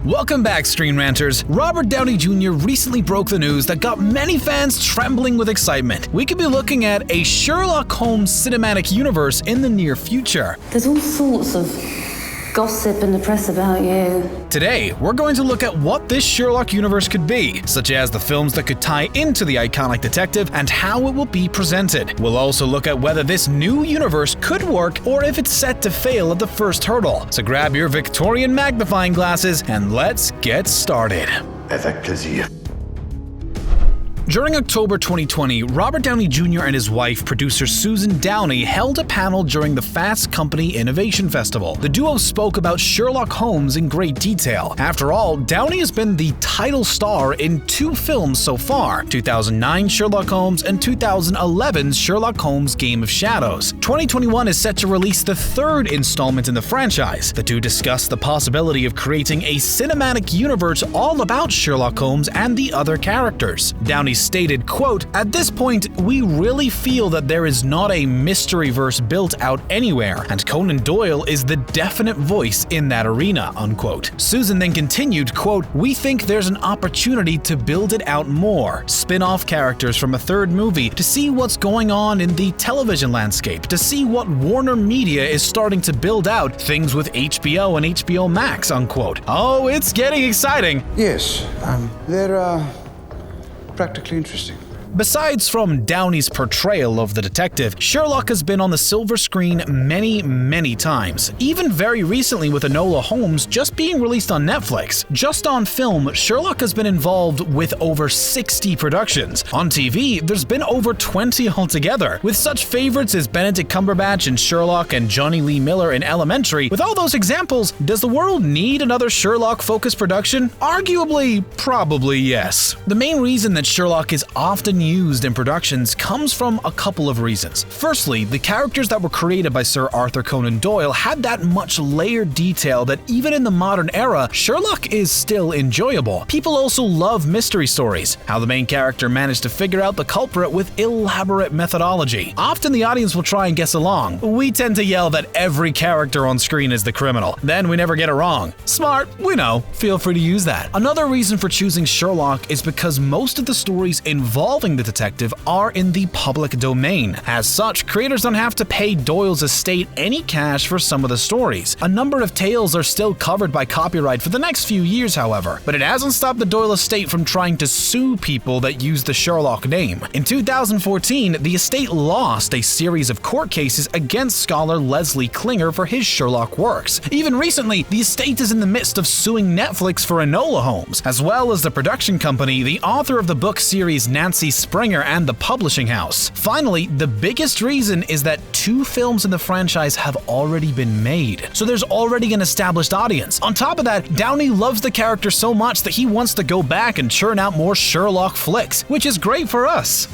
Welcome back, ScreenRanters. Robert Downey Jr. recently broke the news that got many fans trembling with excitement. We could be looking at a Sherlock Holmes cinematic universe in the near future. There's all sorts of gossip in the press about you. Today, we're going to look at what this Sherlock universe could be, such as the films that could tie into the iconic detective and how it will be presented. We'll also look at whether this new universe could work or if it's set to fail at the first hurdle. So grab your Victorian magnifying glasses and let's get started. Avec plaisir. During October 2020, Robert Downey Jr. and his wife, producer Susan Downey, held a panel during the Fast Company Innovation Festival. The duo spoke about Sherlock Holmes in great detail. After all, Downey has been the title star in 2 films so far, 2009's Sherlock Holmes and 2011's Sherlock Holmes Game of Shadows. 2021 is set to release the 3rd installment in the franchise. The two discussed the possibility of creating a cinematic universe all about Sherlock Holmes and the other characters. Downey stated, quote, "At this point, we really feel that there is not a mysteryverse built out anywhere, and Conan Doyle is the definite voice in that arena," unquote. Susan then continued, quote, "We think there's an opportunity to build it out more, spin-off characters from a 3rd movie, to see what's going on in the television landscape, to see what Warner Media is starting to build out, things with HBO and HBO Max," unquote. Oh, it's getting exciting. Yes, they're practically interesting. Besides from Downey's portrayal of the detective, Sherlock has been on the silver screen many times, even very recently with Enola Holmes just being released on Netflix. Just on film, Sherlock has been involved with over 60 productions. On TV, there's been over 20 altogether. With such favorites as Benedict Cumberbatch in Sherlock and Johnny Lee Miller in Elementary, with all those examples, does the world need another Sherlock-focused production? Arguably, probably yes. The main reason that Sherlock is often used in productions comes from a couple of reasons. Firstly, the characters that were created by Sir Arthur Conan Doyle had that much layered detail that even in the modern era, Sherlock is still enjoyable. People also love mystery stories, how the main character managed to figure out the culprit with elaborate methodology. Often the audience will try and guess along. We tend to yell that every character on screen is the criminal. Then we never get it wrong. Smart, we know. Feel free to use that. Another reason for choosing Sherlock is because most of the stories involving the detective are in the public domain. As such, creators don't have to pay Doyle's estate any cash for some of the stories. A number of tales are still covered by copyright for the next few years, however, but it hasn't stopped the Doyle estate from trying to sue people that use the Sherlock name. In 2014, the estate lost a series of court cases against scholar Leslie Klinger for his Sherlock works. Even recently, the estate is in the midst of suing Netflix for Enola Holmes, as well as the production company, the author of the book series Nancy Springer, and the publishing house. Finally, the biggest reason is that 2 films in the franchise have already been made, so there's already an established audience. On top of that, Downey loves the character so much that he wants to go back and churn out more Sherlock flicks, which is great for us.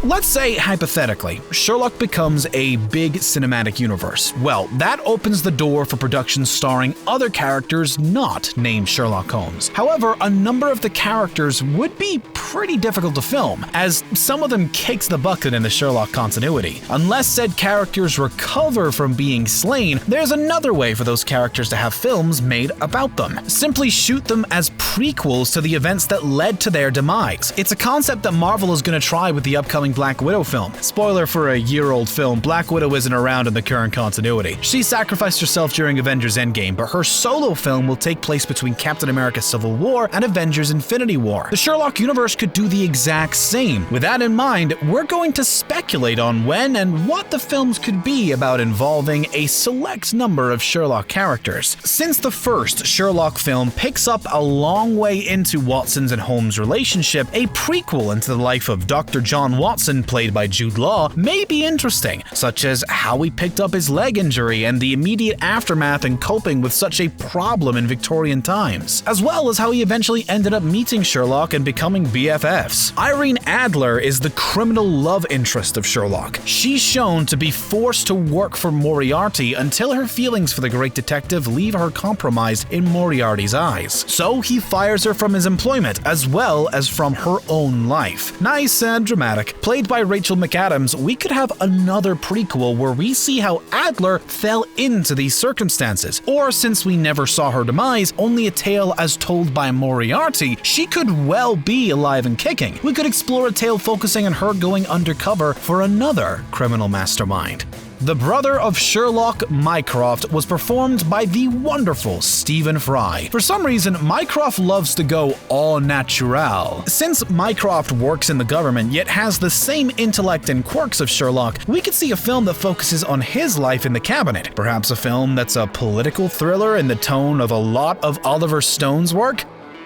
Let's say, hypothetically, Sherlock becomes a big cinematic universe. Well, that opens the door for productions starring other characters not named Sherlock Holmes. However, a number of the characters would be pretty difficult to film, as some of them kicks the bucket in the Sherlock continuity. Unless said characters recover from being slain, there's another way for those characters to have films made about them. Simply shoot them as prequels to the events that led to their demise. It's a concept that Marvel is going to try with the upcoming Black Widow film. Spoiler for a year-old film, Black Widow isn't around in the current continuity. She sacrificed herself during Avengers Endgame, but her solo film will take place between Captain America Civil War and Avengers Infinity War. The Sherlock universe could do the exact same. With that in mind, we're going to speculate on when and what the films could be about involving a select number of Sherlock characters. Since the first Sherlock film picks up a long way into Watson's and Holmes' relationship, a prequel into the life of Dr. John Watson, played by Jude may be interesting, such as how he picked up his leg injury and the immediate aftermath and coping with such a problem in Victorian times, as well as how he eventually ended up meeting Sherlock and becoming BFFs. Irene Adler is the criminal love interest of Sherlock. She's shown to be forced to work for Moriarty until her feelings for the great detective leave her compromised in Moriarty's eyes. So he fires her from his employment, as well as from her own life. Nice and dramatic. played by Rachel McAdams, we could have another prequel where we see how Adler fell into these circumstances. Or since we never saw her demise, only a tale as told by Moriarty, she could well be alive and kicking. We could explore a tale focusing on her going undercover for another criminal mastermind. The brother of Sherlock, Mycroft, was performed by the wonderful Stephen Fry. For some reason, Mycroft loves to go au naturel. Since Mycroft works in the government yet has the same intellect and quirks of Sherlock, we could see a film that focuses on his life in the cabinet. Perhaps a film that's a political thriller in the tone of a lot of Oliver Stone's work?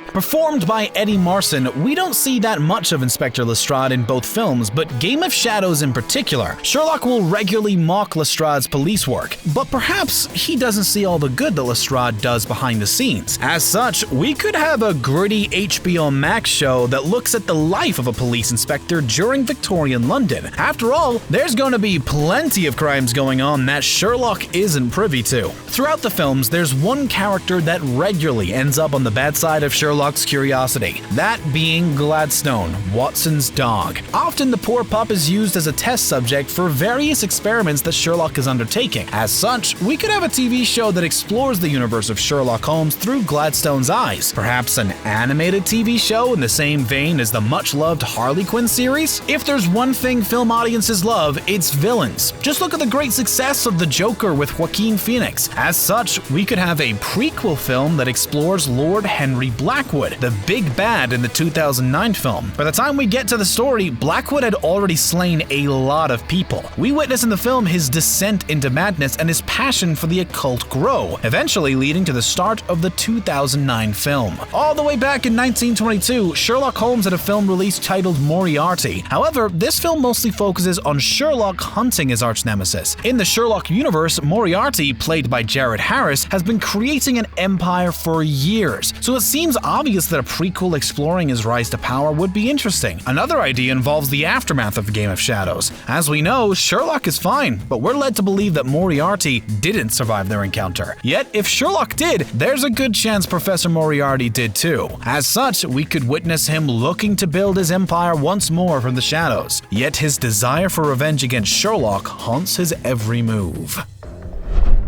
Performed by Eddie Marsan, we don't see that much of Inspector Lestrade in both films, but Game of Shadows in particular, Sherlock will regularly mock Lestrade's police work, but perhaps he doesn't see all the good that Lestrade does behind the scenes. As such, we could have a gritty HBO Max show that looks at the life of a police inspector during Victorian London. After all, there's going to be plenty of crimes going on that Sherlock isn't privy to. Throughout the films, there's one character that regularly ends up on the bad side of Sherlock's curiosity, that being Gladstone, Watson's dog. Often the poor pup is used as a test subject for various experiments that Sherlock is undertaking. As such, we could have a TV show that explores the universe of Sherlock Holmes through Gladstone's eyes. Perhaps an animated TV show in the same vein as the much-loved Harley Quinn series? If there's one thing film audiences love, it's villains. Just look at the great success of The Joker with Joaquin Phoenix. As such, we could have a prequel film that explores Lord Henry Blackwood, the big bad in the 2009 film. By the time we get to the story, Blackwood had already slain a lot of people. We witness in the film his descent into madness and his passion for the occult grow, eventually leading to the start of the 2009 film. All the way back in 1922, Sherlock Holmes had a film released titled Moriarty. However, this film mostly focuses on Sherlock hunting his arch-nemesis. In the Sherlock universe, Moriarty, played by Jared Harris, has been creating an empire for years, so it seems obvious that a prequel exploring his rise to power would be interesting. Another idea involves the aftermath of Game of Shadows. As we know, Sherlock is fine, but we're led to believe that Moriarty didn't survive their encounter. Yet, if Sherlock did, there's a good chance Professor Moriarty did too. As such, we could witness him looking to build his empire once more from the shadows. Yet his desire for revenge against Sherlock haunts his every move.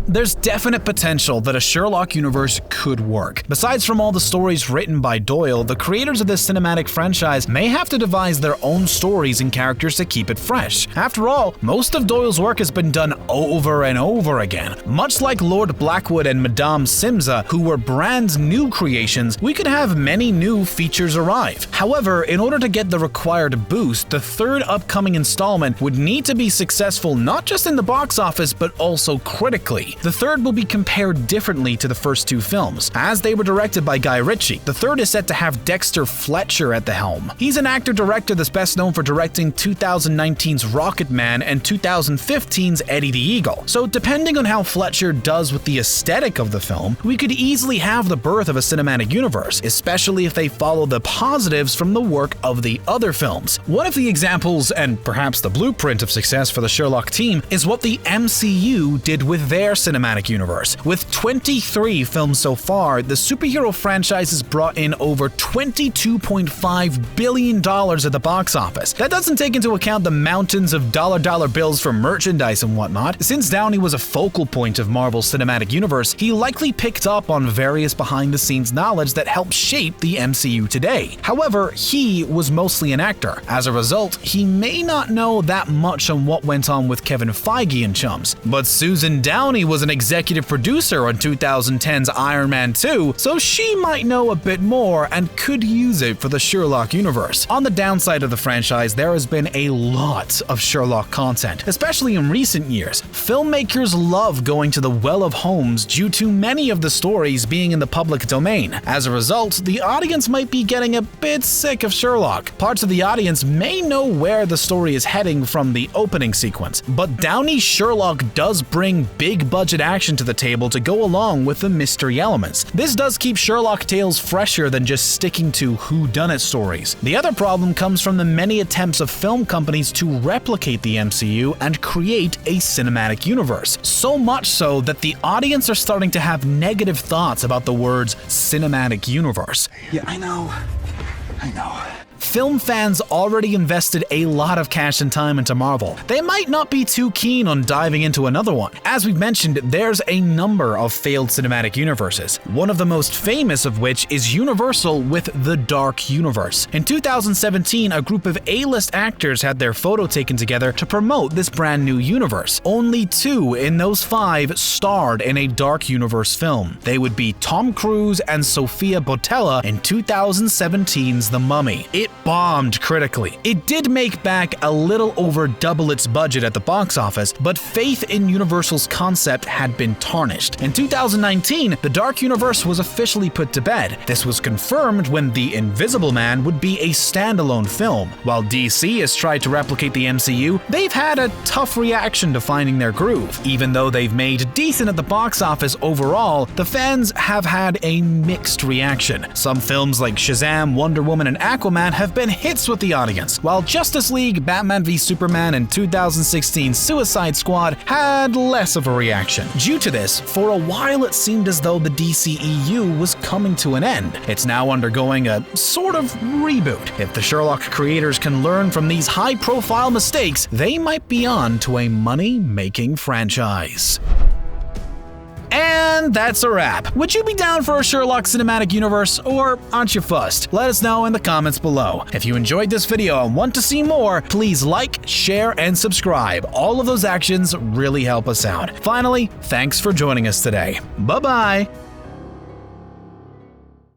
There's definite potential that a Sherlock universe could work. Besides from all the stories written by Doyle, the creators of this cinematic franchise may have to devise their own stories and characters to keep it fresh. After all, most of Doyle's work has been done over and over again. Much like Lord Blackwood and Madame Simza, who were brand new creations, we could have many new features arrive. However, in order to get the required boost, the third upcoming installment would need to be successful not just in the box office, but also critically. The third will be compared differently to the first two films. As they were directed by Guy Richie, the third is set to have Dexter Fletcher at the helm. He's an actor-director that's best known for directing 2019's Rocket Man and 2015's Eddie the Eagle. So depending on how Fletcher does with the aesthetic of the film, we could easily have the birth of a cinematic universe, especially if they follow the positives from the work of the other films. One of the examples, and perhaps the blueprint of success for the Sherlock team, is what the MCU did with their cinematic universe. With 23 films so far, the superhero franchise has brought in over $22.5 billion at the box office. That doesn't take into account the mountains of dollar bills for merchandise and whatnot. Since Downey was a focal point of Marvel's cinematic universe, he likely picked up on various behind-the-scenes knowledge that helped shape the MCU today. However, he was mostly an actor. As a result, he may not know that much on what went on with Kevin Feige and chums. But Susan Downey was an executive producer on 2010's Iron Man 2, so she might know a bit more and could use it for the Sherlock universe. On the downside of the franchise, there has been a lot of Sherlock content, especially in recent years. Filmmakers love going to the well of Holmes due to many of the stories being in the public domain. As a result, the audience might be getting a bit sick of Sherlock. Parts of the audience may know where the story is heading from the opening sequence, but Downey's Sherlock does bring big budget action to the table to go along with the mystery elements. This does keep Sherlock tales fresher than just sticking to whodunit stories. The other problem comes from the many attempts of film companies to replicate the MCU and create a cinematic universe. So much so that the audience are starting to have negative thoughts about the words cinematic universe. Yeah, I know. Film fans already invested a lot of cash and time into Marvel. They might not be too keen on diving into another one. As we've mentioned, there's a number of failed cinematic universes, one of the most famous of which is Universal with the Dark Universe. In 2017, a group of A-list actors had their photo taken together to promote this brand new universe. Only 2 in those 5 starred in a Dark Universe film. They would be Tom Cruise and Sofia Boutella in 2017's The Mummy. It bombed critically. It did make back a little over double its budget at the box office, but faith in Universal's concept had been tarnished. In 2019, the Dark Universe was officially put to bed. This was confirmed when The Invisible Man would be a standalone film. While DC has tried to replicate the MCU, they've had a tough reaction to finding their groove. Even though they've made decent at the box office overall, the fans have had a mixed reaction. Some films like Shazam, Wonder Woman, and Aquaman have been hits with the audience, while Justice League, Batman v Superman, and 2016 Suicide Squad had less of a reaction. Due to this, for a while it seemed as though the DCEU was coming to an end. It's now undergoing a sort of reboot. If the Sherlock creators can learn from these high-profile mistakes, they might be on to a money-making franchise. And that's a wrap. Would you be down for a Sherlock cinematic universe, or aren't you fussed? Let us know in the comments below. If you enjoyed this video and want to see more, please like, share, and subscribe. All of those actions really help us out. Finally, thanks for joining us today. Bye-bye!